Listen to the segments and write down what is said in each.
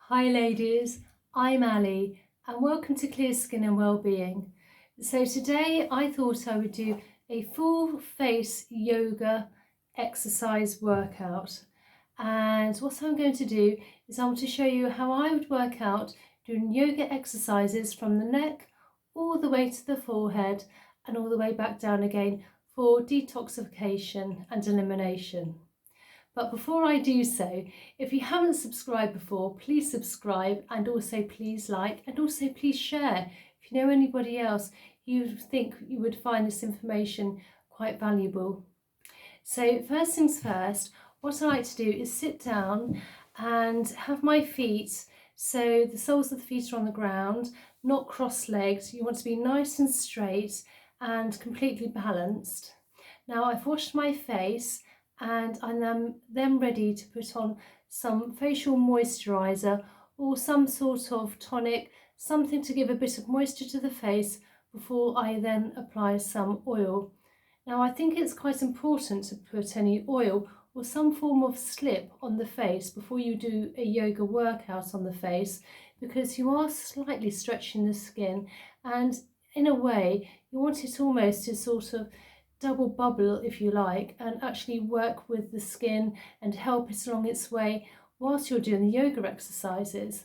Hi ladies, I'm Ali and welcome to Clear Skin and Wellbeing. So today I thought I would do a full face yoga exercise workout, and what I'm going to do is I want to show you how I would work out doing yoga exercises from the neck all the way to the forehead and all the way back down again for detoxification and elimination. But before I do so, if you haven't subscribed before, please subscribe, and also please like, and also please share. If you know anybody else you think you would find this information quite valuable. So first things first, what I like to do is sit down and have my feet, so the soles of the feet are on the ground, not cross-legged. You want to be nice and straight and completely balanced. Now I've washed my face and I'm then ready to put on some facial moisturiser or some sort of tonic, something to give a bit of moisture to the face before I then apply some oil. Now I think it's quite important to put any oil or some form of slip on the face before you do a yoga workout on the face, because you are slightly stretching the skin, and in a way you want it almost to sort of double bubble, if you like, and actually work with the skin and help it along its way whilst you're doing the yoga exercises.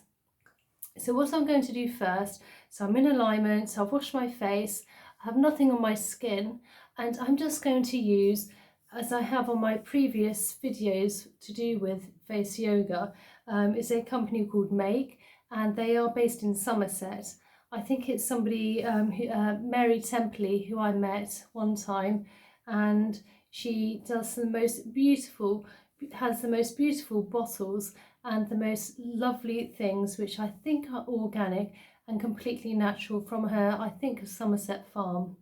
So what I'm going to do first, so I'm in alignment, so I've washed my face, I have nothing on my skin, and I'm just going to use, as I have on my previous videos to do with face yoga, it's a company called Make, and they are based in Somerset. I think it's somebody, Mary Templey, who I met one time, and she does the most beautiful, has the most beautiful bottles and the most lovely things, which I think are organic and completely natural, from her, I think, a Somerset farm.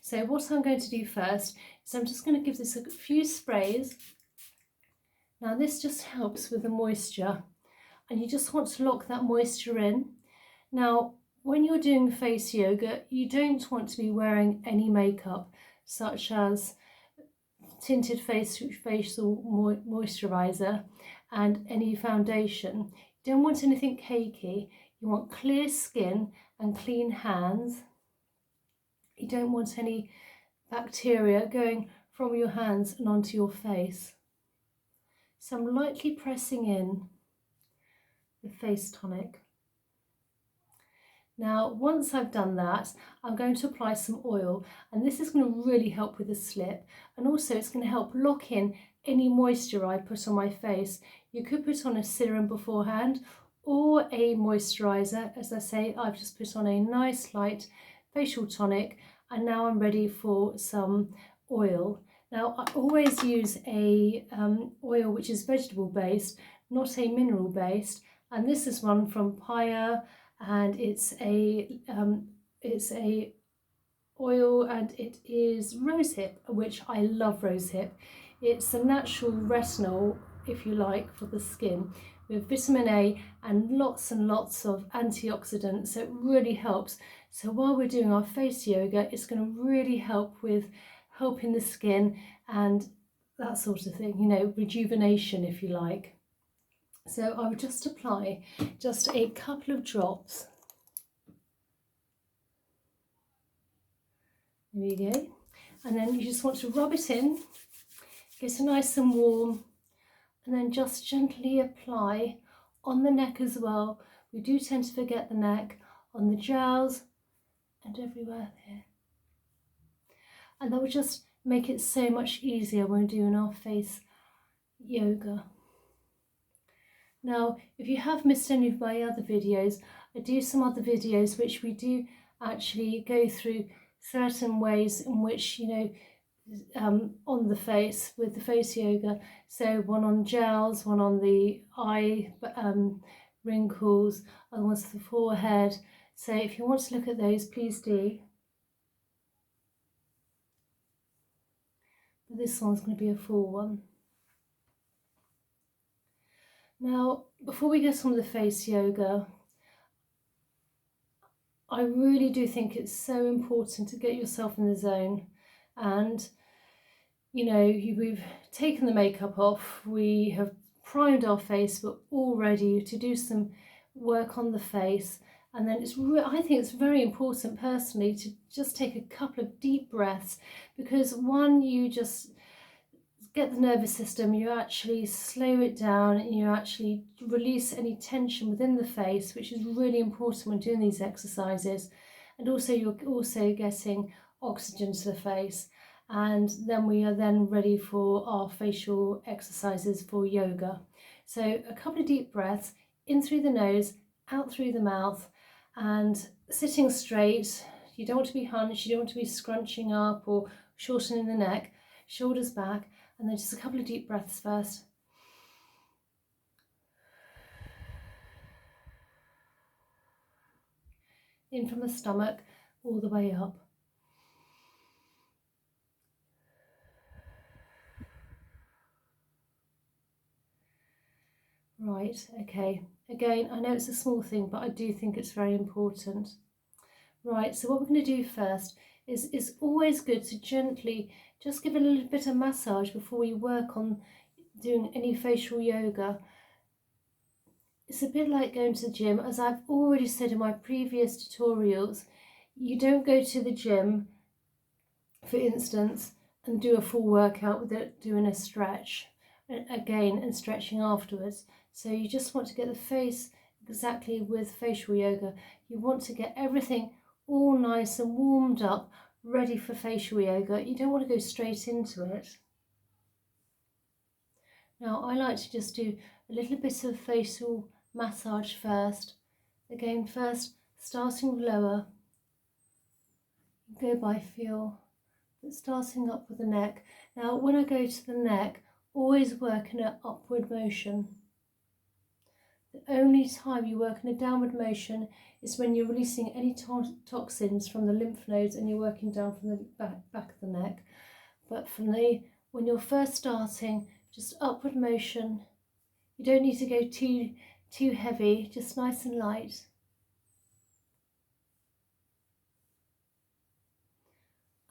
So what I'm going to do first is I'm just going to give this a few sprays. Now this just helps with the moisture, and you just want to lock that moisture in. Now when you're doing face yoga, you don't want to be wearing any makeup, such as tinted facial moisturiser and any foundation. You don't want anything cakey. You want clear skin and clean hands. You don't want any bacteria going from your hands and onto your face. So I'm lightly pressing in the face tonic. Now once I've done that, I'm going to apply some oil, and this is going to really help with the slip, and also it's going to help lock in any moisture I put on my face. You could put on a serum beforehand or a moisturiser. As I say, I've just put on a nice light facial tonic, and now I'm ready for some oil. Now I always use a oil which is vegetable based, not a mineral based, and this is one from Paya, and it's a oil, and it is rosehip, which I love rosehip. It's a natural retinol, if you like, for the skin, with vitamin A and lots of antioxidants, so it really helps. So while we're doing our face yoga, it's going to really help with helping the skin and that sort of thing, you know, rejuvenation, if you like. So I would just apply just a couple of drops. There you go. And then you just want to rub it in, get it nice and warm, and then just gently apply on the neck as well. We do tend to forget the neck, on the jowls and everywhere there. And that will just make it so much easier when we're doing our face yoga. Now, if you have missed any of my other videos, I do some other videos which we do actually go through certain ways in which, you know, on the face with the face yoga. So one on jowls, one on the eye wrinkles, other ones for the forehead. So if you want to look at those, please do. But this one's going to be a full one. Now, before we get on with the face yoga, I really do think it's so important to get yourself in the zone. And, you know, we've taken the makeup off, we have primed our face, we're all ready to do some work on the face. And then I think it's very important personally to just take a couple of deep breaths, because one, you just get the nervous system, you actually slow it down, and you actually release any tension within the face, which is really important when doing these exercises. And also you're also getting oxygen to the face. And then we are then ready for our facial exercises for yoga. So a couple of deep breaths, in through the nose, out through the mouth, and sitting straight. You don't want to be hunched, you don't want to be scrunching up or shortening the neck, shoulders back. And then just a couple of deep breaths first. In from the stomach, all the way up. Right, okay. Again, I know it's a small thing, but I do think it's very important. Right, so what we're going to do first is it's always good to gently just give a little bit of massage before we work on doing any facial yoga. It's a bit like going to the gym. As I've already said in my previous tutorials, you don't go to the gym, for instance, and do a full workout without doing a stretch again and stretching afterwards. So you just want to get the face exactly with facial yoga. You want to get everything all nice and warmed up, ready for facial yoga. You don't want to go straight into it. Now I like to just do a little bit of facial massage first. Again, first starting lower, go by feel, but starting up with the neck. Now when I go to the neck, always work in an upward motion. The only time you work in a downward motion is when you're releasing any toxins from the lymph nodes and you're working down from the back of the neck. But when you're first starting, just upward motion. You don't need to go too heavy, just nice and light.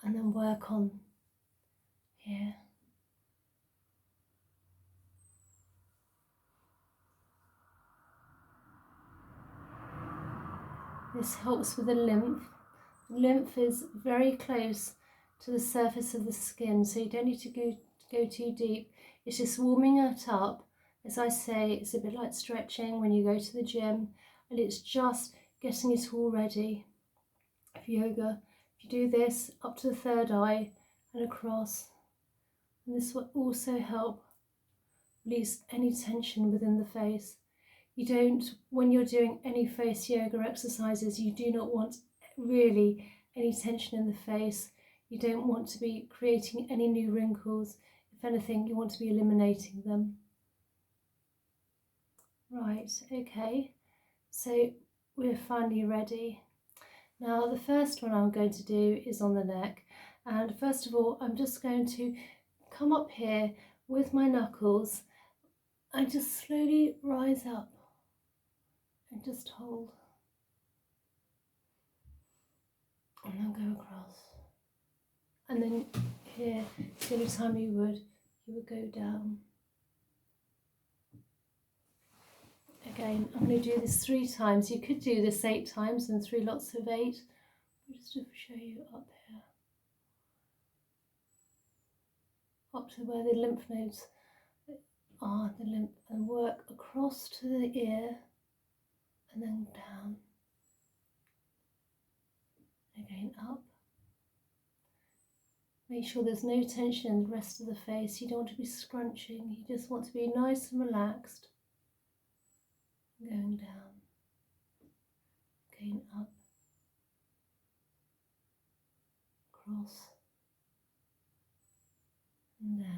And then work on here. This helps with the lymph. The lymph is very close to the surface of the skin, so you don't need to go too deep. It's just warming it up. As I say, it's a bit like stretching when you go to the gym, and it's just getting it all ready for yoga. If you do this up to the third eye and across, and this will also help release any tension within the face. You don't, when you're doing any face yoga exercises, you do not want really any tension in the face. You don't want to be creating any new wrinkles. If anything, you want to be eliminating them. Right, okay, so we're finally ready. Now the first one I'm going to do is on the neck, and first of all I'm just going to come up here with my knuckles and just slowly rise up and just hold, and then go across, and then here, every time you would go down. Again, I'm going to do this 3 times. You could do this 8 times and 3 lots of 8. Just to show you up here, up to where the lymph nodes are, and work across to the ear and then down. Again, up. Make sure there's no tension in the rest of the face. You don't want to be scrunching, you just want to be nice and relaxed. Going down. Again, up. Across. And down.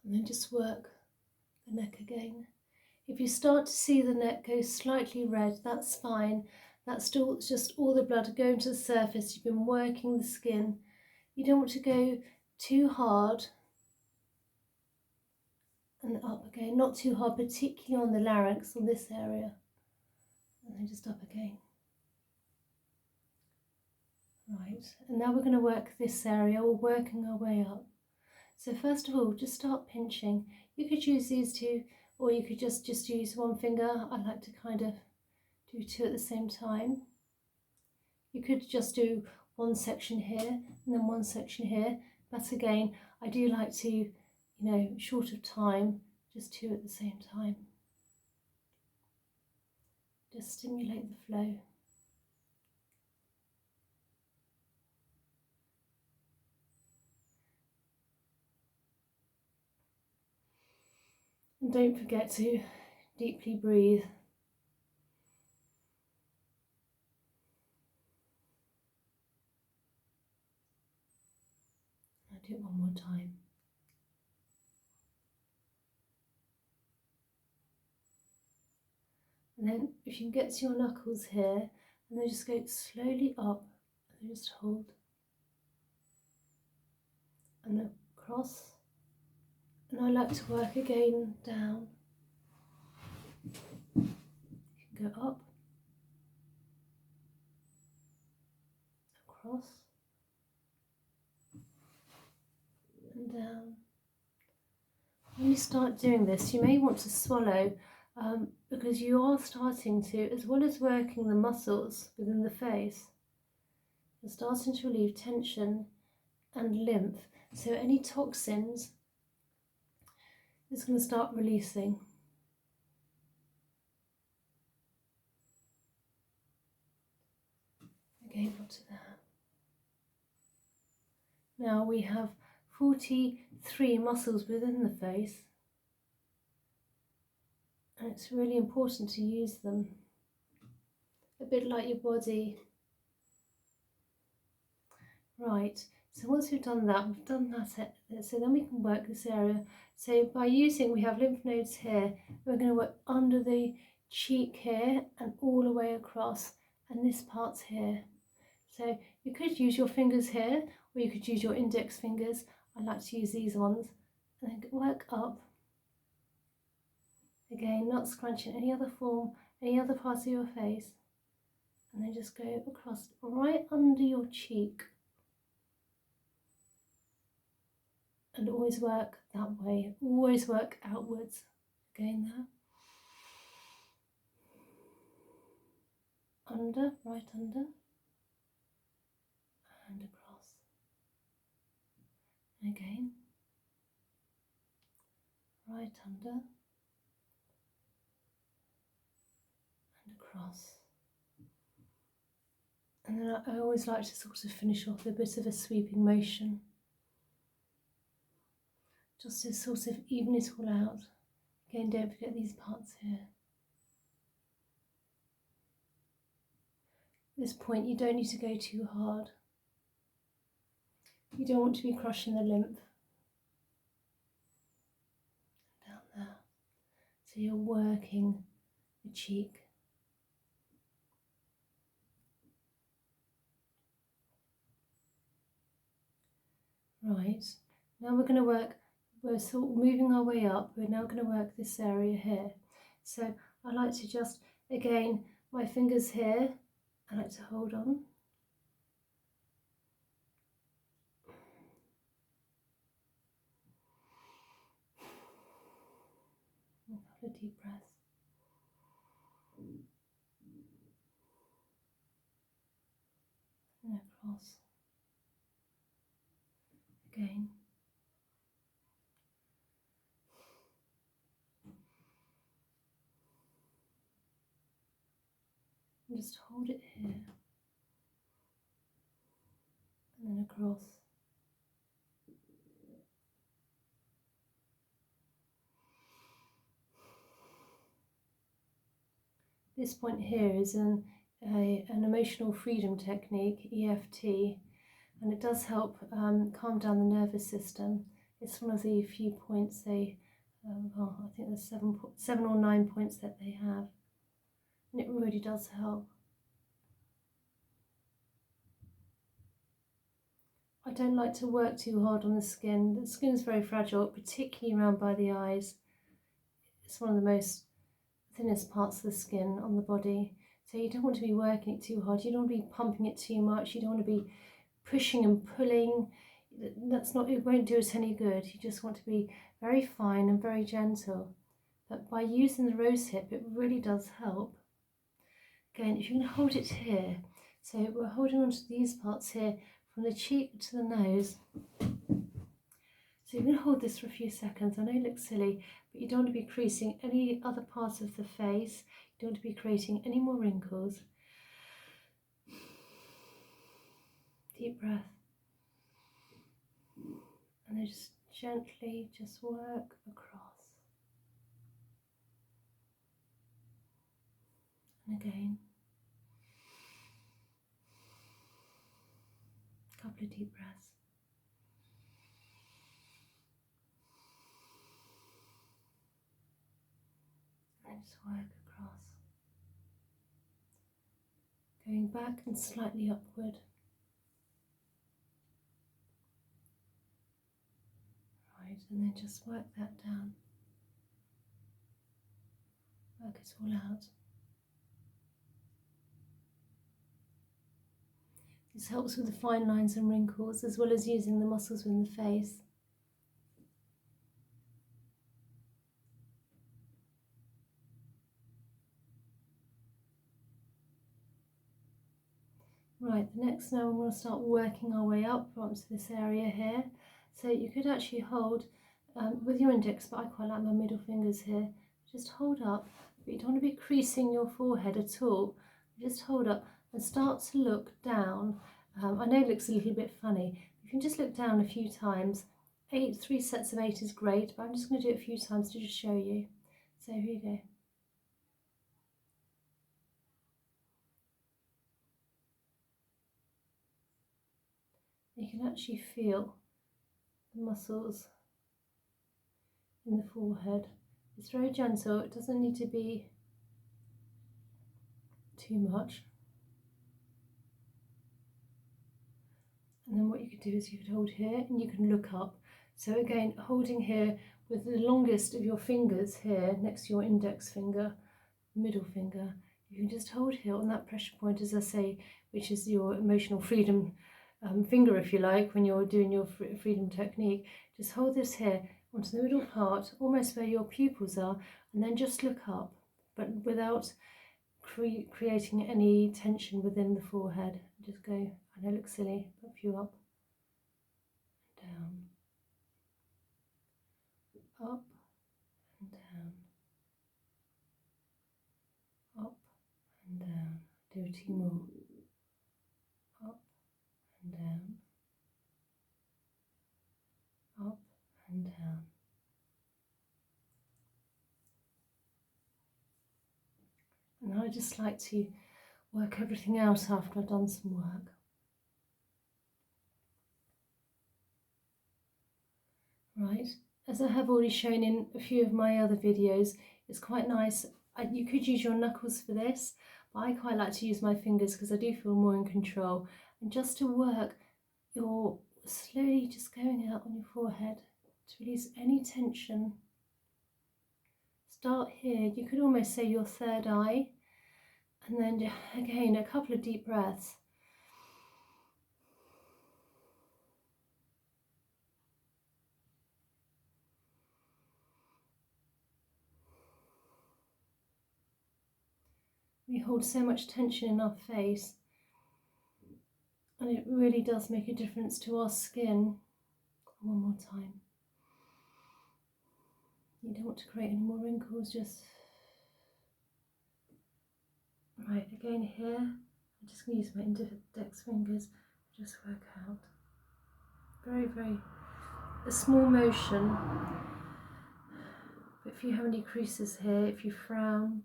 And then just work the neck again. If you start to see the neck go slightly red, that's fine. That's still just all the blood going to the surface. You've been working the skin. You don't want to go too hard. And up again, not too hard, particularly on the larynx, on this area. And then just up again. Right, and now we're going to work this area. We're working our way up. So first of all, just start pinching. You could use these two, or you could just use one finger. I like to kind of do two at the same time. You could just do one section here and then one section here, but again, I do like to, short of time, just two at the same time. Just stimulate the flow. And don't forget to deeply breathe. I'll do it one more time. And then if you can get to your knuckles here, and then just go slowly up, and then just hold. And then across. And I like to work again down. You can go up, across, and down. When you start doing this, you may want to swallow because you are starting to, as well as working the muscles within the face, you're starting to relieve tension and lymph. So any toxins is going to start releasing. Again, up to there. Now we have 43 muscles within the face, and it's really important to use them. A bit like your body. Right, so once we've done that, so then we can work this area. So by using, we have lymph nodes here, we're going to work under the cheek here and all the way across, and this part's here. So you could use your fingers here, or you could use your index fingers. I like to use these ones, and then work up. Again, not scrunching any other form, any other part of your face, and then just go across right under your cheek. And always work that way, always work outwards. Again there. Under, right under, and across. And again, right under, and across. And then I always like to sort of finish off with a bit of a sweeping motion, just to sort of even it all out. Again, don't forget these parts here. At this point, you don't need to go too hard. You don't want to be crushing the lymph. Down there. So you're working the cheek. Right, now we're going to work, we're sort of moving our way up, we're now going to work this area here. So I like to just, again, my fingers here, I like to hold on. A couple of deep breaths. And across. Again. And just hold it here. And then across. This point here is an emotional freedom technique, EFT, and it does help calm down the nervous system. It's one of the few points they, I think there's 7 or 9 points that they have, and it really does help. I don't like to work too hard on the skin. The skin is very fragile, particularly around by the eyes. It's one of the most thinnest parts of the skin on the body. So you don't want to be working it too hard. You don't want to be pumping it too much. You don't want to be pushing and pulling. that's not, it won't do us any good. You just want to be very fine and very gentle. But by using the rose hip, it really does help. Again, if you can hold it here, so we're holding on to these parts here from the cheek to the nose. So you're going to hold this for a few seconds. I know it looks silly, but you don't want to be creasing any other parts of the face. You don't want to be creating any more wrinkles. Deep breath. And then just gently just work across. And again. A couple of deep breaths. And just work across. Going back and slightly upward. Right, and then just work that down. Work it all out. This helps with the fine lines and wrinkles, as well as using the muscles in the face. Right, the next now we're going to start working our way up onto this area here. So you could actually hold with your index, but I quite like my middle fingers here. Just hold up, but you don't want to be creasing your forehead at all. Just hold up and start to look down. I know it looks a little bit funny. You can just look down a few times. 3 sets of 8 is great, but I'm just going to do it a few times to just show you. So here you go. You can actually feel the muscles in the forehead. It's very gentle, it doesn't need to be too much. And then what you could do is you could hold here and you can look up. So again, holding here with the longest of your fingers here next to your index finger, middle finger, you can just hold here on that pressure point, as I say, which is your emotional freedom finger, if you like, when you're doing your freedom technique. Just hold this here onto the middle part, almost where your pupils are, and then just look up, but without creating any tension within the forehead. Just go, I know it looks silly, but a few up, down, up and down, up and down. Do 2 more. Up and down, up and down. And I just like to work everything out after I've done some work. Right, as I have already shown in a few of my other videos, it's quite nice. You could use your knuckles for this, but I quite like to use my fingers because I do feel more in control. And just to work, you're slowly just going out on your forehead to release any tension. Start here, you could almost say your third eye, and then again a couple of deep breaths. We hold so much tension in our face, and it really does make a difference to our skin. One more time. You don't want to create any more wrinkles, just... Right, again here, I'm just going to use my index fingers to just work out. Very, a small motion. But if you have any creases here, if you frown,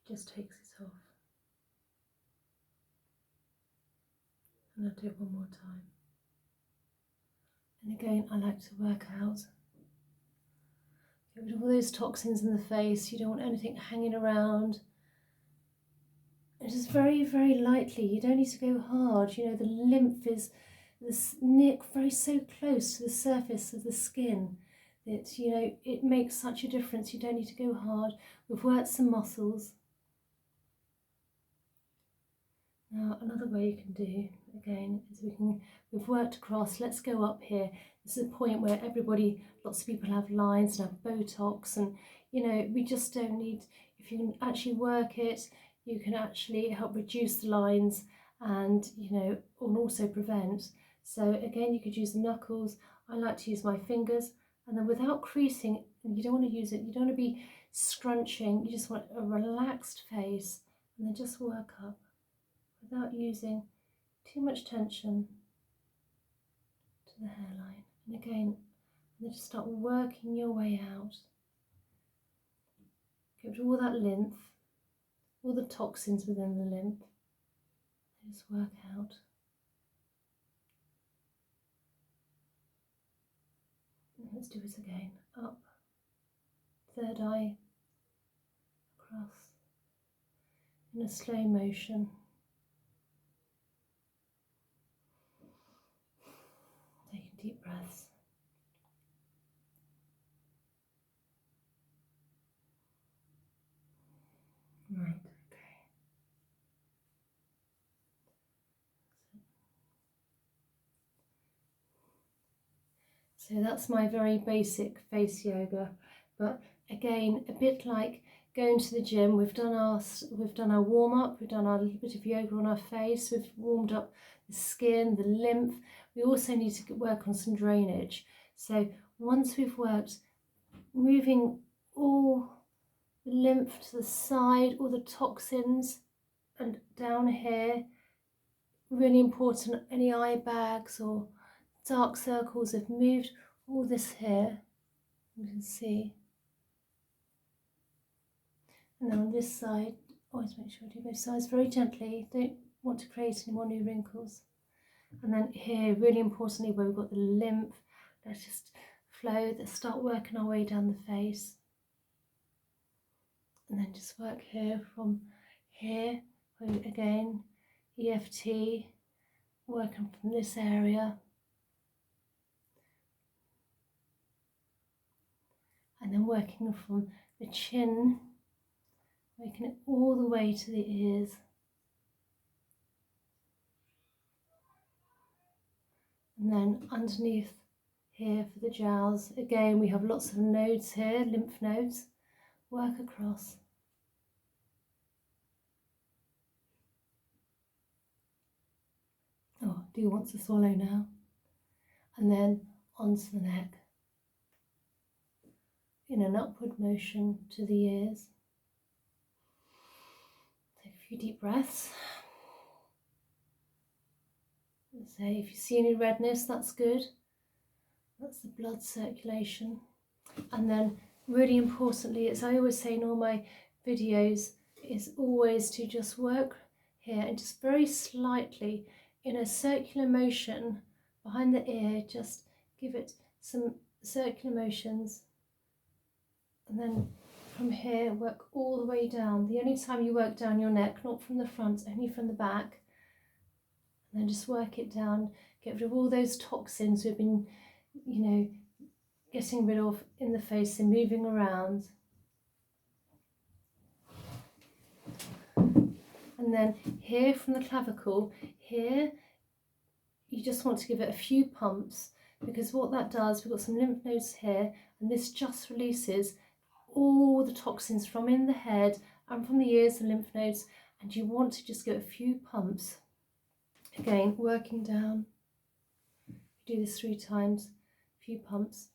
it just takes it off. And I'll do it one more time. And again, I like to work out. Get rid of all those toxins in the face. You don't want anything hanging around. And just very lightly. You don't need to go hard. You know, the lymph is so close to the surface of the skin that, you know, it makes such a difference. You don't need to go hard. We've worked some muscles. Now, another way you can do Again, as we've worked across, let's go up here. This is a point where lots of people have lines and have Botox, and we just don't need, if you can actually work it, you can actually help reduce the lines and, and also prevent. So again, you could use the knuckles. I like to use my fingers, and then without creasing, you don't want to use it, you don't want to be scrunching, you just want a relaxed face, and then just work up without using too much tension to the hairline. And again, then just start working your way out. Get rid of all that lymph, all the toxins within the lymph. Just work out. And let's do it again. Up, third eye, across, in a slow motion. Taking deep breaths. Right, okay. So that's my very basic face yoga, but again, a bit like going to the gym. We've done our warm up. We've done our little bit of yoga on our face. We've warmed up the skin, the lymph. We also need to work on some drainage. So once we've worked, moving all the lymph to the side, all the toxins, and down here, really important, any eye bags or dark circles have moved, all this here, you can see. And then on this side, always make sure you do both sides very gently, don't want to create any more new wrinkles. And then here, really importantly, where we've got the lymph, let's just flow, let's start working our way down the face. And then just work here from here, again, EFT, working from this area. And then working from the chin, making it all the way to the ears. And then underneath here for the jowls, again we have lots of nodes here, lymph nodes, work across. Oh, do you want to swallow now? And then onto the neck, in an upward motion to the ears. Take a few deep breaths. Say if you see any redness, that's good. That's the blood circulation. And then really importantly, as I always say in all my videos, is always to just work here and just very slightly in a circular motion behind the ear, just give it some circular motions. And then from here, work all the way down. The only time you work down your neck, not from the front, only from the back. And then just work it down, get rid of all those toxins we've been, getting rid of in the face and moving around. And then here from the clavicle, here, you just want to give it a few pumps, because what that does, we've got some lymph nodes here, and this just releases all the toxins from in the head and from the ears and lymph nodes, and you want to just give it a few pumps. Again, working down. Do this 3 times, a few pumps.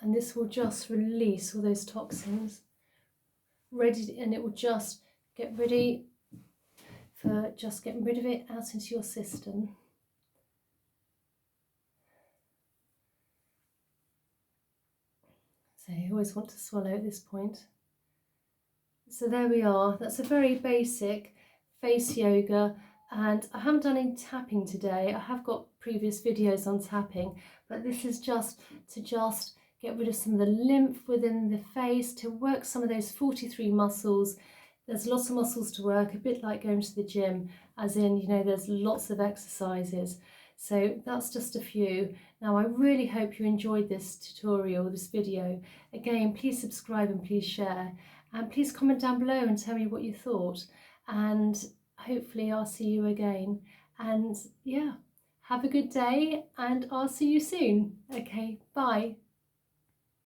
And this will just release all those toxins. And it will just get ready for just getting rid of it out into your system. So you always want to swallow at this point. So there we are. That's a very basic face yoga. And I haven't done any tapping today. I have got previous videos on tapping, but this is just to get rid of some of the lymph within the face, to work some of those 43 muscles. There's lots of muscles to work, a bit like going to the gym, as in, there's lots of exercises. So that's just a few. Now, I really hope you enjoyed this tutorial, this video. Again, please subscribe and please share. And please comment down below and tell me what you thought. And hopefully I'll see you again. And yeah, have a good day and I'll see you soon. Okay, bye.